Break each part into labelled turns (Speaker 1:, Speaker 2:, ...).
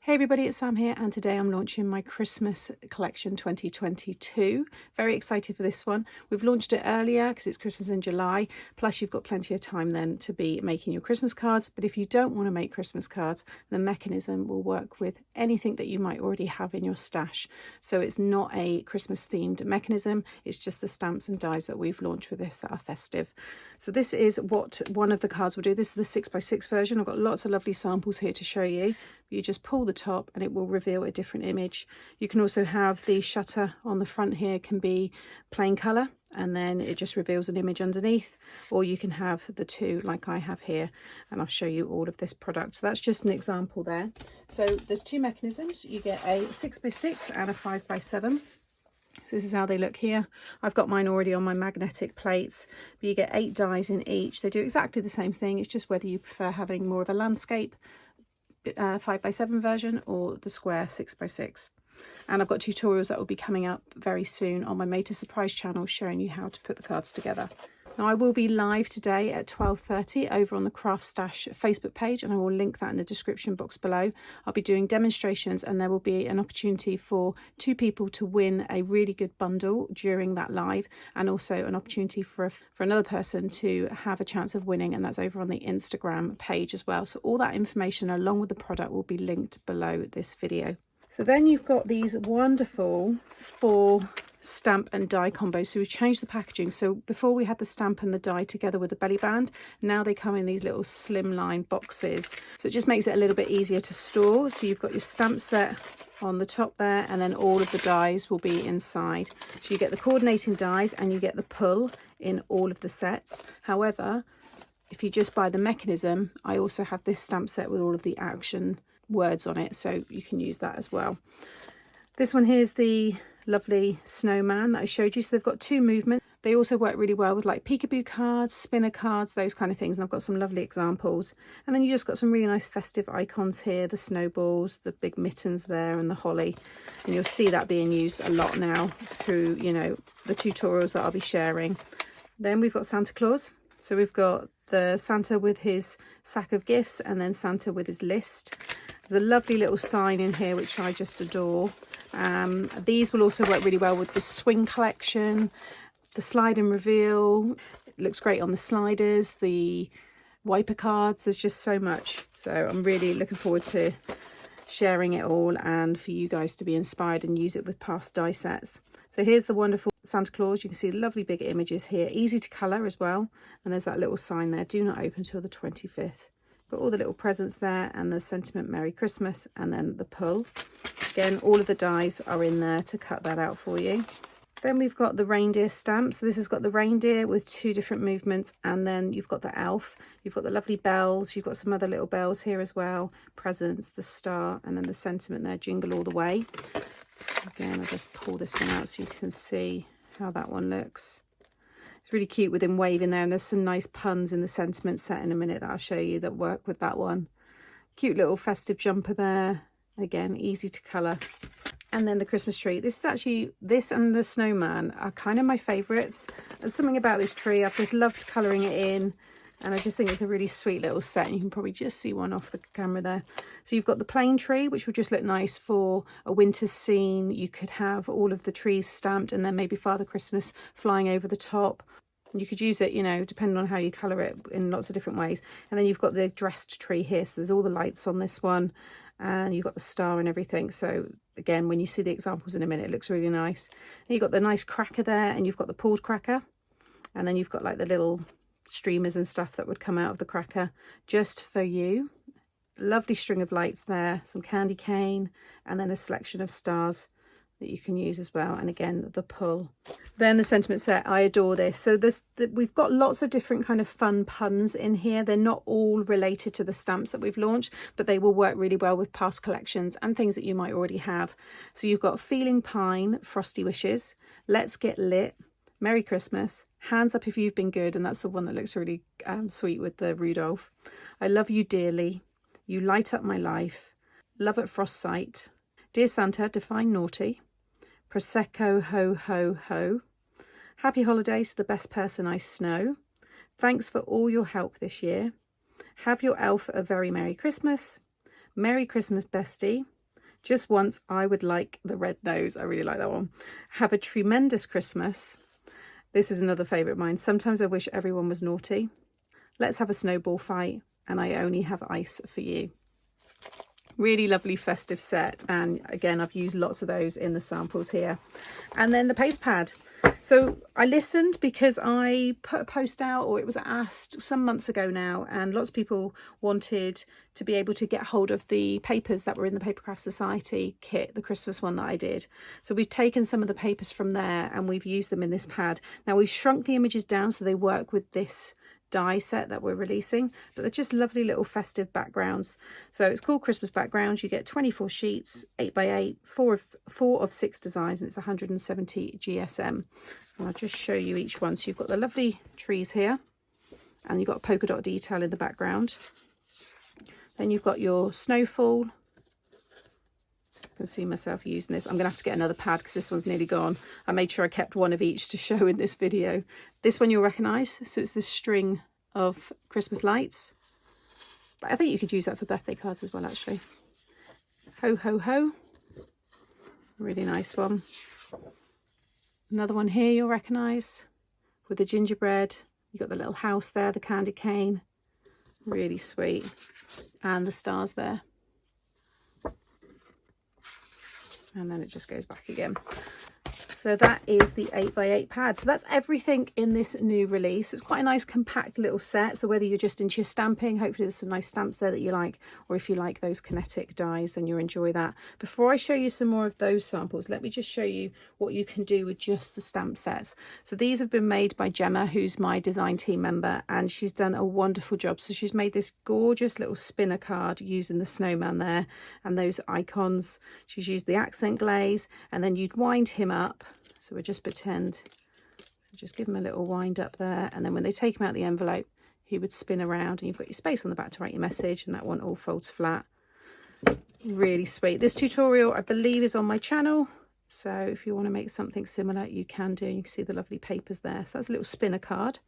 Speaker 1: Hey everybody, it's Sam here, and today I'm launching my Christmas collection 2022. Very excited for this one. We've launched it earlier because it's Christmas in July, plus you've got plenty of time then to be making your Christmas cards. But if you don't want to make Christmas cards, the mechanism will work with anything that you might already have in your stash. So it's not a Christmas themed mechanism, it's just the stamps and dies that we've launched with this that are festive. So this is what one of the cards will do. This is the 6x6 version. I've got lots of lovely samples here to show you. You just pull the top and it will reveal a different image. You can also have the shutter on the front here can be plain colour, and then it just reveals an image underneath, or you can have the two like I have here, and I'll show you all of this product. So that's just an example there. So there's two mechanisms. You get a 6x6 and a 5x7. This is how they look here. I've got mine already on my magnetic plates, but you get 8 dies in each. They do exactly the same thing. It's just whether you prefer having more of a landscape 5x7 version or the square 6x6. And I've got tutorials that will be coming up very soon on my Made to Surprise channel showing you how to put the cards together. Now I will be live today at 12:30 over on the Craft Stash Facebook page, and I will link that in the description box below. I'll be doing demonstrations, and there will be an opportunity for 2 people to win a really good bundle during that live, and also an opportunity for another person to have a chance of winning, and that's over on the Instagram page as well. So all that information along with the product will be linked below this video. So then you've got these wonderful 4 stamp and die combo. So we've changed the packaging. So before we had the stamp and the die together with the belly band, now they come in these little slimline boxes, so it just makes it a little bit easier to store. So you've got your stamp set on the top there, and then all of the dies will be inside. So you get the coordinating dies and you get the pull in all of the sets. However, if you just buy the mechanism, I also have this stamp set with all of the action words on it, so you can use that as well. This one here is the lovely snowman that I showed you. So they've got 2 movements. They also work really well with like peekaboo cards, spinner cards, those kind of things, and I've got some lovely examples. And then you just got some really nice festive icons here, the snowballs, the big mittens there, and the holly, and you'll see that being used a lot now through, you know, the tutorials that I'll be sharing. Then we've got Santa Claus. So we've got the Santa with his sack of gifts, and then Santa with his list. There's a lovely little sign in here which I just adore. These will also work really well with the swing collection, the slide and reveal. It looks great on the sliders, the wiper cards. There's just so much. So I'm really looking forward to sharing it all, and for you guys to be inspired and use it with past die sets. So here's the wonderful Santa Claus. You can see lovely big images here, easy to colour as well. And there's that little sign there, do not open till the 25th. Got all the little presents there, and the sentiment Merry Christmas, and then the pull. Again, all of the dies are in there to cut that out for you. Then we've got the reindeer stamp. So this has got the reindeer with 2 different movements, and then you've got the elf. You've got the lovely bells. You've got some other little bells here as well. Presents, the star, and then the sentiment there, jingle all the way. Again, I'll just pull this one out so you can see how that one looks. It's really cute with him waving there, and there's some nice puns in the sentiment set in a minute that I'll show you that work with that one. Cute little festive jumper there. Again, easy to colour. And then the Christmas tree. This is actually, this and the snowman are kind of my favourites. There's something about this tree, I've just loved colouring it in, and I just think it's a really sweet little set, and you can probably just see one off the camera there. So you've got the plain tree, which will just look nice for a winter scene. You could have all of the trees stamped, and then maybe Father Christmas flying over the top. You could use it, you know, depending on how you colour it, in lots of different ways. And then you've got the dressed tree here, so there's all the lights on this one, and you've got the star and everything. So again, when you see the examples in a minute, it looks really nice. And you've got the nice cracker there, and you've got the pulled cracker, and then you've got like the little streamers and stuff that would come out of the cracker just for you. Lovely string of lights there, some candy cane, and then a selection of stars that you can use as well, and again the pull. Then the sentiment set, I adore this. So we've got lots of different kind of fun puns in here. They're not all related to the stamps that we've launched, but they will work really well with past collections and things that you might already have. So you've got Feeling Pine, Frosty Wishes, Let's Get Lit, Merry Christmas, Hands Up If You've Been Good, and that's the one that looks really sweet with the Rudolph. I Love You Dearly, You Light Up My Life, Love at Frost Sight, Dear Santa, Define Naughty, Prosecco Ho Ho Ho, Happy Holidays to the Best Person I Snow, Thanks for All Your Help This Year, Have Your Elf a Very Merry Christmas, Merry Christmas Bestie, Just Once, I Would Like the Red Nose. I really like that one. Have a Tremendous Christmas. This is another favourite of mine. Sometimes I Wish Everyone Was Naughty. Let's Have a Snowball Fight. And I Only Have Ice for You. Really lovely festive set, and again I've used lots of those in the samples here. And then the paper pad. So I listened because I put a post out, or it was asked some months ago now, and lots of people wanted to be able to get hold of the papers that were in the Papercraft Society kit, the Christmas one that I did. So we've taken some of the papers from there and we've used them in this pad. Now we've shrunk the images down so they work with this die set that we're releasing, but they're just lovely little festive backgrounds. So it's called Christmas Backgrounds. You get 24 sheets, 8x8, four of 6 designs, and it's 170 GSM. And I'll just show you each one. So you've got the lovely trees here, and you've got a polka dot detail in the background. Then you've got your snowfall. I can see myself using this. I'm going to have to get another pad because this one's nearly gone. I made sure I kept one of each to show in this video. This one you'll recognise. So it's this string of Christmas lights. But I think you could use that for birthday cards as well, actually. Ho, ho, ho. Really nice one. Another one here you'll recognise with the gingerbread. You've got the little house there, the candy cane. Really sweet. And the stars there. And then it just goes back again. So that is the 8x8 pad. So that's everything in this new release. It's quite a nice compact little set. So whether you're just into your stamping, hopefully there's some nice stamps there that you like, or if you like those kinetic dies, then you'll enjoy that. Before I show you some more of those samples, let me just show you what you can do with just the stamp sets. So these have been made by Gemma, who's my design team member, and she's done a wonderful job. So she's made this gorgeous little spinner card using the snowman there and those icons. She's used the accent glaze, and then you'd wind him up. So we just pretend, just give him a little wind up there, and then when they take him out the envelope, he would spin around, and you've got your space on the back to write your message, and that one all folds flat. Really sweet. This tutorial, I believe, is on my channel, so if you want to make something similar, you can do. You can see the lovely papers there. So that's a little spinner card.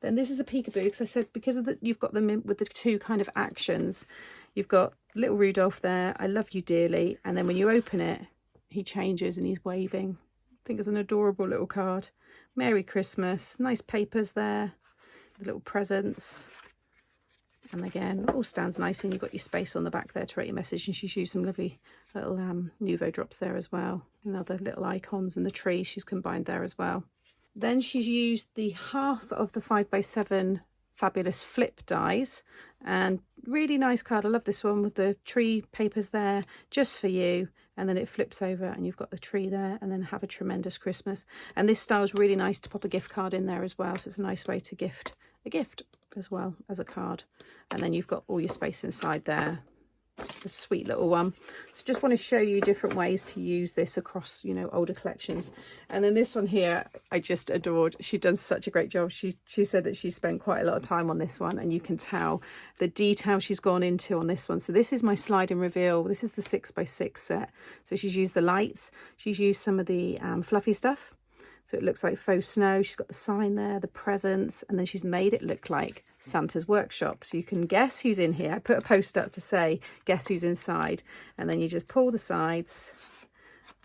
Speaker 1: Then this is a peekaboo, because I said because of you've got them in with the two kind of actions. You've got little Rudolph there, I love you dearly, and then when you open it, he changes and he's waving. I think it's an adorable little card. Merry Christmas. Nice papers there. The little presents. And again, it all stands nice, and you've got your space on the back there to write your message. And she's used some lovely little Nuvo drops there as well. And other little icons, and the tree she's combined there as well. Then she's used the half of the 5x7 fabulous flip dies, and really nice card. I love this one with the tree papers there, just for you. And then it flips over and you've got the tree there, and then Have a Tremendous Christmas. And this style is really nice to pop a gift card in there as well. So it's a nice way to gift a gift as well as a card. And then you've got all your space inside there. Just a sweet little one. So just want to show you different ways to use this across, you know, older collections. And then this one here, I just adored. She's done such a great job. She said that she spent quite a lot of time on this one, and you can tell the detail she's gone into on this one. So this is my slide and reveal. This is the 6x6 set. So she's used the lights. She's used some of the fluffy stuff. So it looks like faux snow. She's got the sign there, the presents, and then she's made it look like Santa's workshop. So you can guess who's in here. I put a post up to say, guess who's inside. And then you just pull the sides,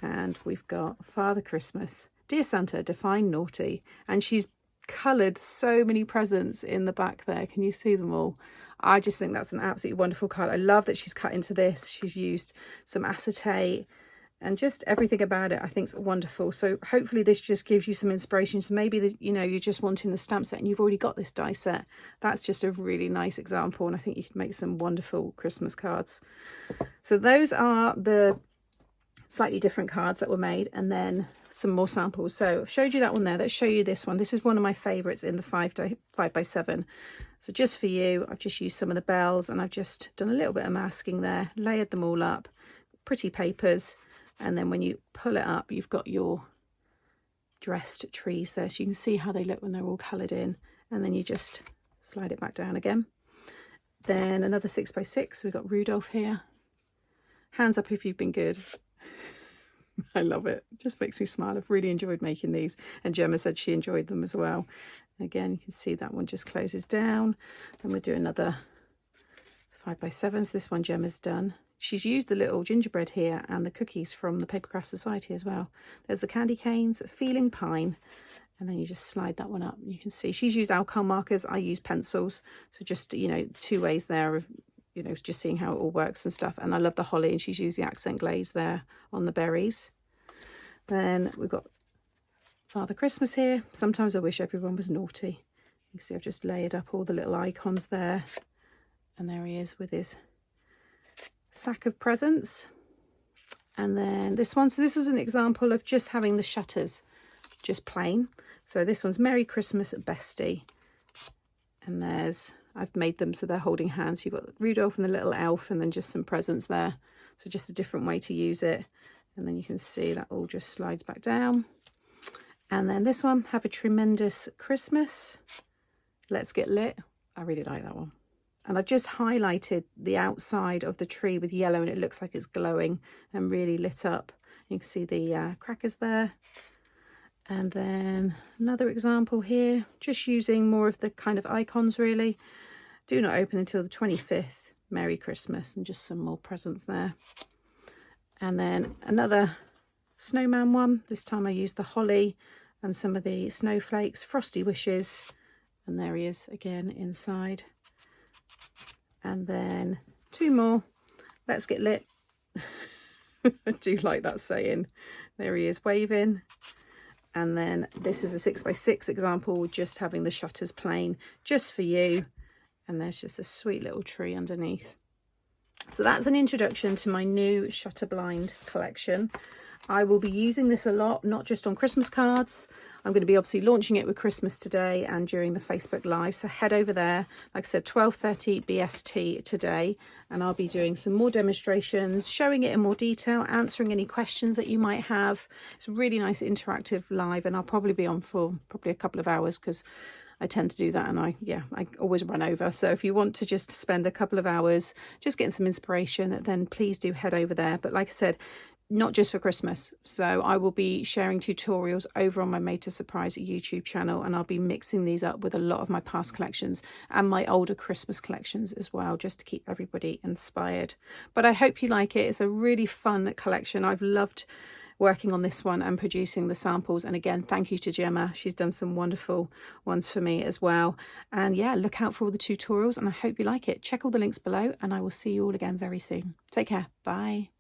Speaker 1: and we've got Father Christmas. Dear Santa, define naughty. And she's coloured so many presents in the back there. Can you see them all? I just think that's an absolutely wonderful card. I love that she's cut into this. She's used some acetate, and just everything about it I think is wonderful. So hopefully this just gives you some inspiration. So maybe you know, you're just wanting the stamp set and you've already got this die set. That's just a really nice example, and I think you can make some wonderful Christmas cards. So those are the slightly different cards that were made, and then some more samples. So I've showed you that one there. Let's show you this one. This is one of my favorites in the 5x7. So just for you, I've just used some of the bells, and I've just done a little bit of masking there, layered them all up, pretty papers. And then when you pull it up, you've got your dressed trees there. So you can see how they look when they're all coloured in. And then you just slide it back down again. Then another 6x6. We've got Rudolph here. Hands up if you've been good. I love it. It just makes me smile. I've really enjoyed making these. And Gemma said she enjoyed them as well. Again, you can see that one just closes down. Then we'll do another 5x7s. This one Gemma's done she's used the little gingerbread here and the cookies from the Paper Craft Society as well. There's the candy canes, Feeling Pine, and then you just slide that one up. You can see she's used alcohol markers, I use pencils. So just, you know, 2 ways there of, you know, just seeing how it all works and stuff. And I love the holly, and she's used the accent glaze there on the berries. Then we've got Father Christmas here. Sometimes I wish everyone was naughty. You can see I've just layered up all the little icons there. And there he is with his sack of presents. And then this one, so this was an example of just having the shutters just plain. So this one's Merry Christmas Bestie, and there's, I've made them so they're holding hands. You've got Rudolph and the little elf, and then just some presents there. So just a different way to use it. And then you can see that all just slides back down. And then this one, Have a Tremendous Christmas, Let's Get Lit. I really like that one. And I've just highlighted the outside of the tree with yellow, and it looks like it's glowing and really lit up. You can see the crackers there. And then another example here, just using more of the kind of icons really. Do not open until the 25th, Merry Christmas, and just some more presents there. And then another snowman one. This time I used the holly and some of the snowflakes, Frosty Wishes. And there he is again inside. And then 2 more, Let's Get Lit. I do like that saying. There he is waving. And then this is a 6x6 example with just having the shutters plain, just for you. And there's just a sweet little tree underneath. So that's an introduction to my new shutter blind collection. I will be using this a lot, not just on Christmas cards. I'm going to be obviously launching it with Christmas today and during the Facebook Live. So head over there, like I said, 12:30 BST today. And I'll be doing some more demonstrations, showing it in more detail, answering any questions that you might have. It's a really nice interactive live, and I'll probably be on for probably a couple of hours because I tend to do that, and I always run over. So if you want to just spend a couple of hours just getting some inspiration, then please do head over there. But like I said, not just for Christmas. So I will be sharing tutorials over on my Made to Surprise YouTube channel, and I'll be mixing these up with a lot of my past collections and my older Christmas collections as well, just to keep everybody inspired. But I hope you like it. It's a really fun collection. I've loved working on this one and producing the samples. And again, thank you to Gemma. She's done some wonderful ones for me as well. And yeah, look out for all the tutorials, and I hope you like it. Check all the links below, and I will see you all again very soon. Take care. Bye.